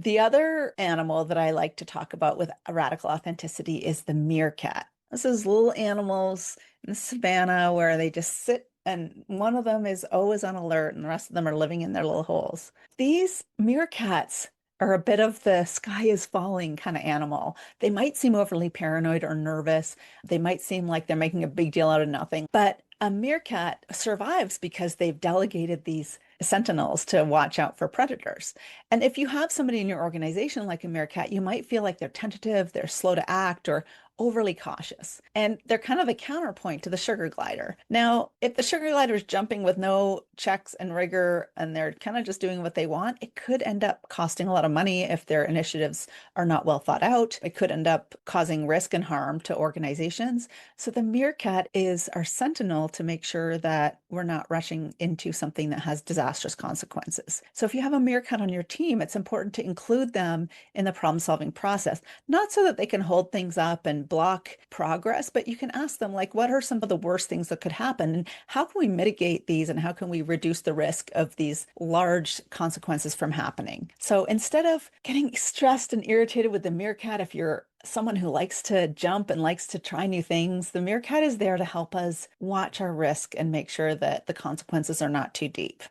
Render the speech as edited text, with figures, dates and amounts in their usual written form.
The other animal that I like to talk about with a radical authenticity is the meerkat. This is little animals in the savannah where they just sit and one of them is always on alert and the rest of them are living in their little holes. These meerkats are a bit of the sky is falling kind of animal. They might seem overly paranoid or nervous. They might seem like they're making a big deal out of nothing, but a meerkat survives because they've delegated these sentinels to watch out for predators. And if you have somebody in your organization like a meerkat, you might feel like they're tentative, they're slow to act, or overly cautious. And they're kind of a counterpoint to the sugar glider. Now, if the sugar glider is jumping with no checks and rigor and they're kind of just doing what they want, it could end up costing a lot of money if their initiatives are not well thought out. It could end up causing risk and harm to organizations. So the meerkat is our sentinel to make sure that we're not rushing into something that has disastrous consequences. So if you have a meerkat on your team, it's important to include them in the problem-solving process, not so that they can hold things up and block progress, but you can ask them, like, what are some of the worst things that could happen? And how can we mitigate these? And how can we reduce the risk of these large consequences from happening? So instead of getting stressed and irritated with the meerkat, if you're someone who likes to jump and likes to try new things, the meerkat is there to help us watch our risk and make sure that the consequences are not too deep.